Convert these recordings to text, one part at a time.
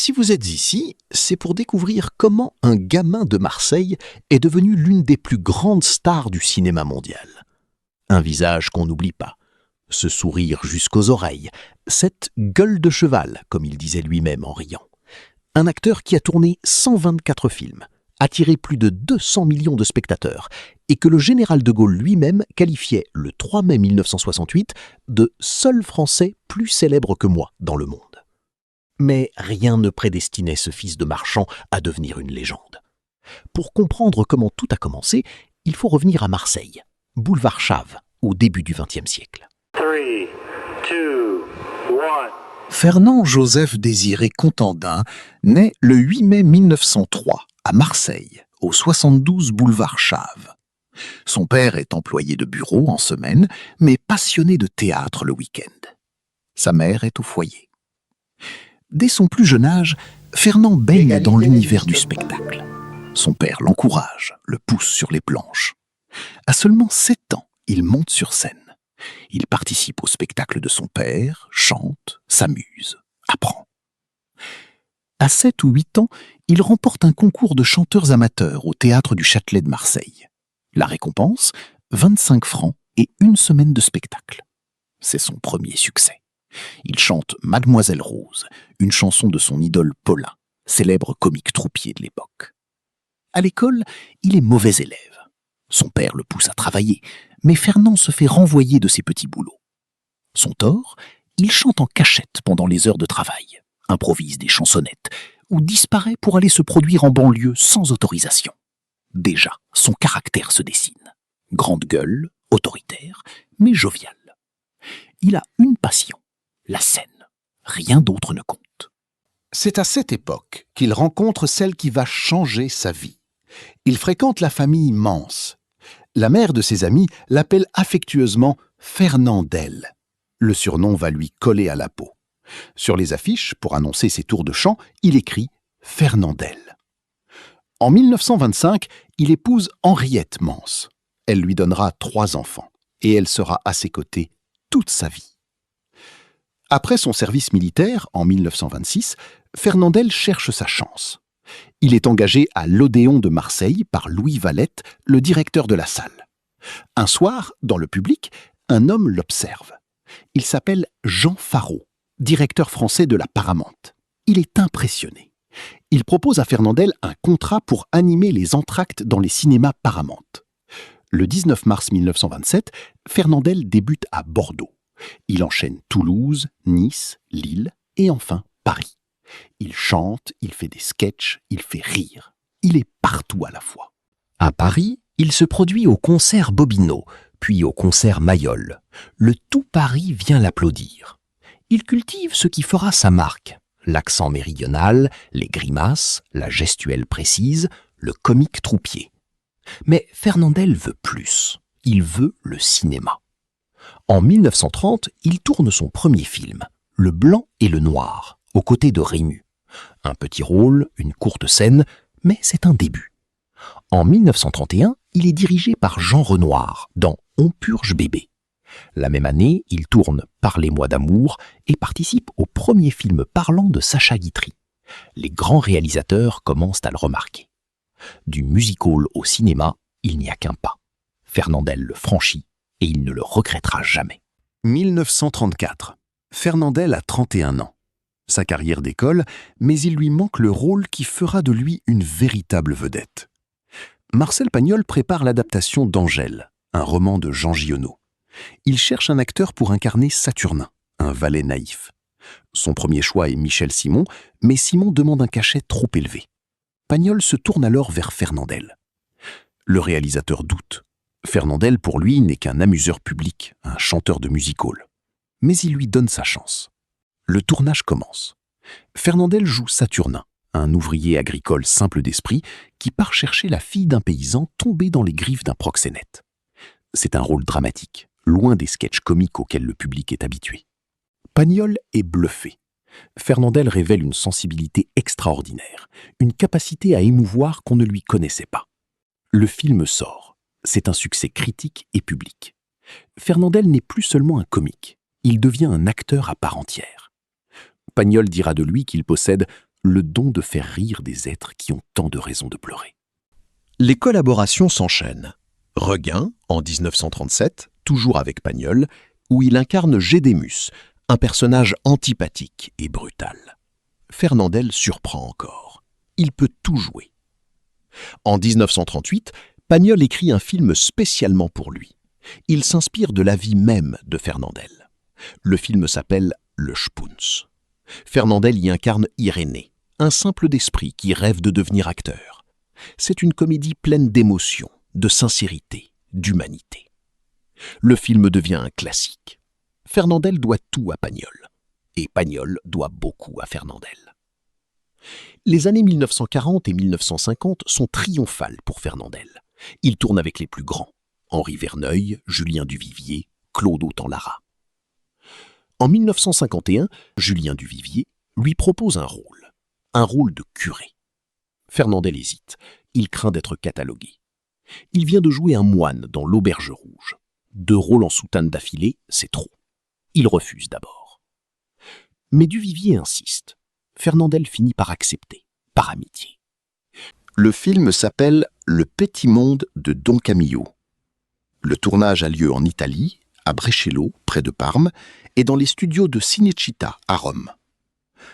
Si vous êtes ici, c'est pour découvrir comment un gamin de Marseille est devenu l'une des plus grandes stars du cinéma mondial. Un visage qu'on n'oublie pas, ce sourire jusqu'aux oreilles, cette gueule de cheval, comme il disait lui-même en riant. Un acteur qui a tourné 124 films, attiré plus de 200 millions de spectateurs, et que le général de Gaulle lui-même qualifiait le 3 mai 1968 de « seul Français plus célèbre que moi dans le monde ». Mais rien ne prédestinait ce fils de marchand à devenir une légende. Pour comprendre comment tout a commencé, il faut revenir à Marseille, boulevard Chave, au début du XXe siècle. 3, 2, 1. Fernand-Joseph Désiré Contandin naît le 8 mai 1903 à Marseille, au 72 boulevard Chave. Son père est employé de bureau en semaine, mais passionné de théâtre le week-end. Sa mère est au foyer. Dès son plus jeune âge, Fernand baigne dans l'univers du spectacle. Son père l'encourage, le pousse sur les planches. À seulement 7 ans, il monte sur scène. Il participe au spectacle de son père, chante, s'amuse, apprend. À 7 ou 8 ans, il remporte un concours de chanteurs amateurs au théâtre du Châtelet de Marseille. La récompense, 25 francs et 1 semaine de spectacle. C'est son premier succès. Il chante Mademoiselle Rose, une chanson de son idole Paulin, célèbre comique troupier de l'époque. À l'école, il est mauvais élève. Son père le pousse à travailler, mais Fernand se fait renvoyer de ses petits boulots. Son tort, il chante en cachette pendant les heures de travail, improvise des chansonnettes, ou disparaît pour aller se produire en banlieue sans autorisation. Déjà, son caractère se dessine. Grande gueule, autoritaire, mais jovial. Il a une passion, la scène. Rien d'autre ne compte. C'est à cette époque qu'il rencontre celle qui va changer sa vie. Il fréquente la famille Mance. La mère de ses amis l'appelle affectueusement Fernandelle. Le surnom va lui coller à la peau. Sur les affiches, pour annoncer ses tours de chant, il écrit Fernandelle. En 1925, il épouse Henriette Mance. Elle lui donnera 3 enfants et elle sera à ses côtés toute sa vie. Après son service militaire, en 1926, Fernandelle cherche sa chance. Il est engagé à l'Odéon de Marseille par Louis Valette, le directeur de la salle. Un soir, dans le public, un homme l'observe. Il s'appelle Jean Faraud, directeur français de la Paramount. Il est impressionné. Il propose à Fernandelle un contrat pour animer les entr'actes dans les cinémas Paramount. Le 19 mars 1927, Fernandelle débute à Bordeaux. Il enchaîne Toulouse, Nice, Lille et enfin Paris. Il chante, il fait des sketchs, il fait rire. Il est partout à la fois. À Paris, il se produit au concert Bobino, puis au concert Mayol. Le tout Paris vient l'applaudir. Il cultive ce qui fera sa marque. L'accent méridional, les grimaces, la gestuelle précise, le comique troupier. Mais Fernandelle veut plus. Il veut le cinéma. En 1930, il tourne son premier film, Le Blanc et le Noir, aux côtés de Rému. Un petit rôle, une courte scène, mais c'est un début. En 1931, il est dirigé par Jean Renoir dans On purge bébé. La même année, il tourne Parlez-moi d'amour et participe au premier film parlant de Sacha Guitry. Les grands réalisateurs commencent à le remarquer. Du music-hall au cinéma, il n'y a qu'un pas. Fernandelle le franchit et il ne le regrettera jamais. 1934. Fernandelle a 31 ans. Sa carrière décolle, mais il lui manque le rôle qui fera de lui une véritable vedette. Marcel Pagnol prépare l'adaptation d'Angèle, un roman de Jean Giono. Il cherche un acteur pour incarner Saturnin, un valet naïf. Son premier choix est Michel Simon, mais Simon demande un cachet trop élevé. Pagnol se tourne alors vers Fernandelle. Le réalisateur doute. Fernandelle, pour lui, n'est qu'un amuseur public, un chanteur de music-hall. Mais il lui donne sa chance. Le tournage commence. Fernandelle joue Saturnin, un ouvrier agricole simple d'esprit qui part chercher la fille d'un paysan tombé dans les griffes d'un proxénète. C'est un rôle dramatique, loin des sketchs comiques auxquels le public est habitué. Pagnol est bluffé. Fernandelle révèle une sensibilité extraordinaire, une capacité à émouvoir qu'on ne lui connaissait pas. Le film sort. C'est un succès critique et public. Fernandelle n'est plus seulement un comique, il devient un acteur à part entière. Pagnol dira de lui qu'il possède le don de faire rire des êtres qui ont tant de raisons de pleurer. Les collaborations s'enchaînent. Regain, en 1937, toujours avec Pagnol, où il incarne Gédémus, un personnage antipathique et brutal. Fernandel surprend encore. Il peut tout jouer. En 1938, Pagnol écrit un film spécialement pour lui. Il s'inspire de la vie même de Fernandel. Le film s'appelle Le Spoons. Fernandel y incarne Irénée, un simple d'esprit qui rêve de devenir acteur. C'est une comédie pleine d'émotion, de sincérité, d'humanité. Le film devient un classique. Fernandel doit tout à Pagnol, et Pagnol doit beaucoup à Fernandel. Les années 1940 et 1950 sont triomphales pour Fernandel. Il tourne avec les plus grands, Henri Verneuil, Julien Duvivier, Claude Autant-Lara. En 1951, Julien Duvivier lui propose un rôle de curé. Fernandel hésite, il craint d'être catalogué. Il vient de jouer un moine dans L'Auberge rouge. 2 rôles en soutane d'affilée, c'est trop. Il refuse d'abord. Mais Duvivier insiste. Fernandel finit par accepter, par amitié. Le film s'appelle Le Petit Monde de Don Camillo. Le tournage a lieu en Italie, à Brescello, près de Parme, et dans les studios de Cinecittà à Rome.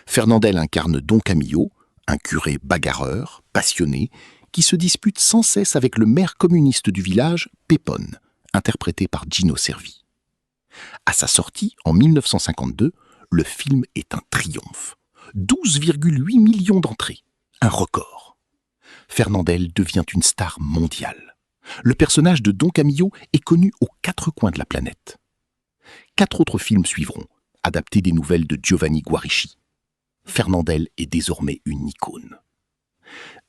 Fernandel incarne Don Camillo, un curé bagarreur, passionné, qui se dispute sans cesse avec le maire communiste du village, Pépone, interprété par Gino Cervi. À sa sortie, en 1952, le film est un triomphe. 12,8 millions d'entrées, un record. Fernandel devient une star mondiale. Le personnage de Don Camillo est connu aux 4 coins de la planète. 4 autres films suivront, adaptés des nouvelles de Giovanni Guarici. Fernandel est désormais une icône.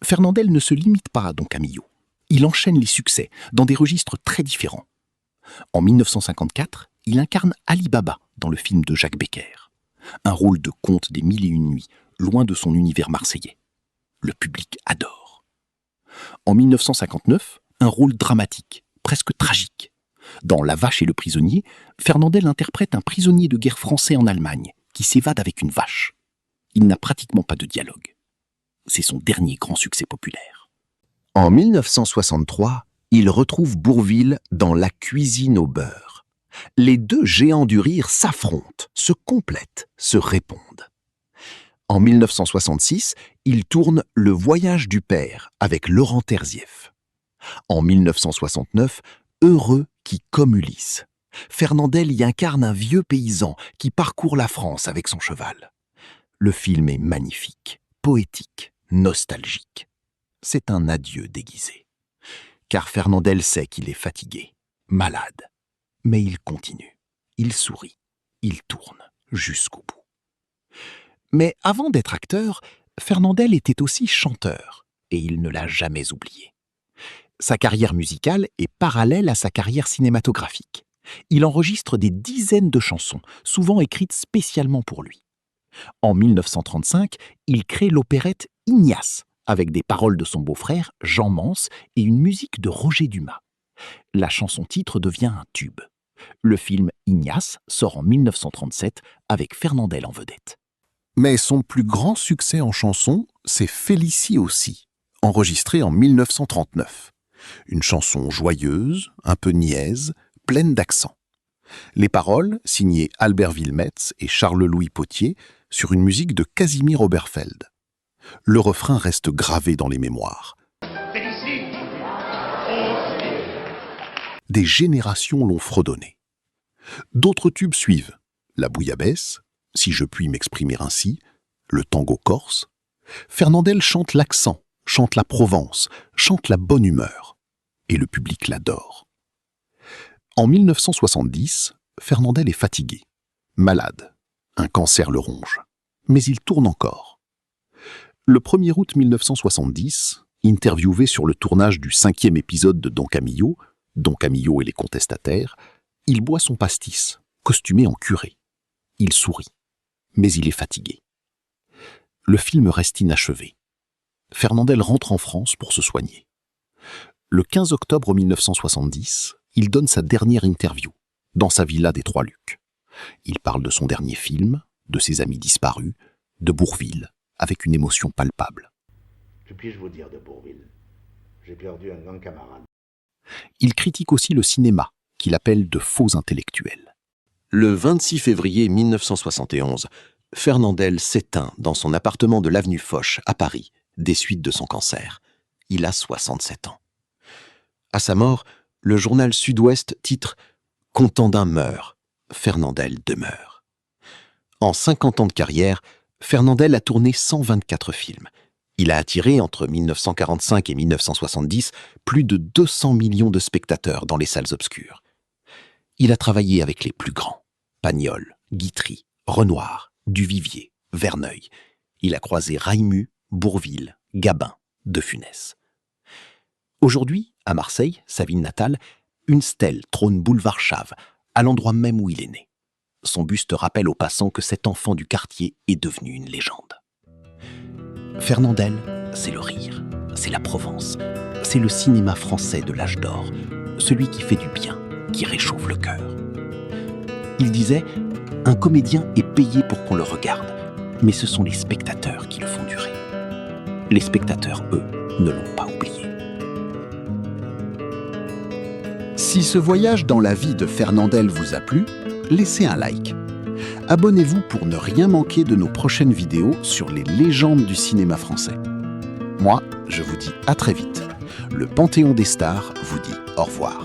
Fernandel ne se limite pas à Don Camillo. Il enchaîne les succès dans des registres très différents. En 1954, il incarne Ali Baba dans le film de Jacques Becker. Un rôle de conte des 1001 nuits, loin de son univers marseillais. Le public adore. En 1959, un rôle dramatique, presque tragique. Dans La vache et le prisonnier, Fernandel interprète un prisonnier de guerre français en Allemagne qui s'évade avec une vache. Il n'a pratiquement pas de dialogue. C'est son dernier grand succès populaire. En 1963, il retrouve Bourvil dans La cuisine au beurre. Les 2 géants du rire s'affrontent, se complètent, se répondent. En 1966, il tourne Le voyage du père avec Laurent Terzieff. En 1969, Heureux qui comme Ulysse. Fernandel y incarne un vieux paysan qui parcourt la France avec son cheval. Le film est magnifique, poétique, nostalgique. C'est un adieu déguisé. Car Fernandel sait qu'il est fatigué, malade. Mais il continue, il sourit, il tourne jusqu'au bout. Mais avant d'être acteur, Fernandel était aussi chanteur, et il ne l'a jamais oublié. Sa carrière musicale est parallèle à sa carrière cinématographique. Il enregistre des dizaines de chansons, souvent écrites spécialement pour lui. En 1935, il crée l'opérette Ignace, avec des paroles de son beau-frère, Jean Mance, et une musique de Roger Dumas. La chanson-titre devient un tube. Le film Ignace sort en 1937 avec Fernandel en vedette. Mais son plus grand succès en chanson, c'est Félicie aussi, enregistré en 1939. Une chanson joyeuse, un peu niaise, pleine d'accent. Les paroles, signées Albert Wilmetz et Charles-Louis Potier, sur une musique de Casimir Oberfeld. Le refrain reste gravé dans les mémoires. Des générations l'ont fredonné. D'autres tubes suivent. La bouillabaisse, si je puis m'exprimer ainsi, le tango corse. Fernandel chante l'accent, chante la Provence, chante la bonne humeur. Et le public l'adore. En 1970, Fernandel est fatigué, malade. Un cancer le ronge. Mais il tourne encore. Le 1er août 1970, interviewé sur le tournage du 5e épisode de Don Camillo et les contestataires, il boit son pastis, costumé en curé. Il sourit, mais il est fatigué. Le film reste inachevé. Fernandel rentre en France pour se soigner. Le 15 octobre 1970, il donne sa dernière interview, dans sa villa des Trois-Lucs. Il parle de son dernier film, de ses amis disparus, de Bourvil, avec une émotion palpable. Que puis-je vous dire de Bourvil? J'ai perdu un grand camarade. Il critique aussi le cinéma, qu'il appelle de faux intellectuels. Le 26 février 1971, Fernandel s'éteint dans son appartement de l'avenue Foch à Paris, des suites de son cancer. Il a 67 ans. À sa mort, le journal Sud-Ouest titre « Contandin meurt, Fernandel demeure ». En 50 ans de carrière, Fernandel a tourné 124 films. Il a attiré, entre 1945 et 1970, plus de 200 millions de spectateurs dans les salles obscures. Il a travaillé avec les plus grands, Pagnol, Guitry, Renoir, Duvivier, Verneuil. Il a croisé Raimu, Bourvil, Gabin, De Funès. Aujourd'hui, à Marseille, sa ville natale, une stèle trône boulevard Chave, à l'endroit même où il est né. Son buste rappelle aux passants que cet enfant du quartier est devenu une légende. Fernandel, c'est le rire, c'est la Provence, c'est le cinéma français de l'âge d'or, celui qui fait du bien, qui réchauffe le cœur. Il disait « Un comédien est payé pour qu'on le regarde, mais ce sont les spectateurs qui le font durer. » Les spectateurs, eux, ne l'ont pas oublié. Si ce voyage dans la vie de Fernandel vous a plu, laissez un like. Abonnez-vous pour ne rien manquer de nos prochaines vidéos sur les légendes du cinéma français. Moi, je vous dis à très vite. Le Panthéon des stars vous dit au revoir.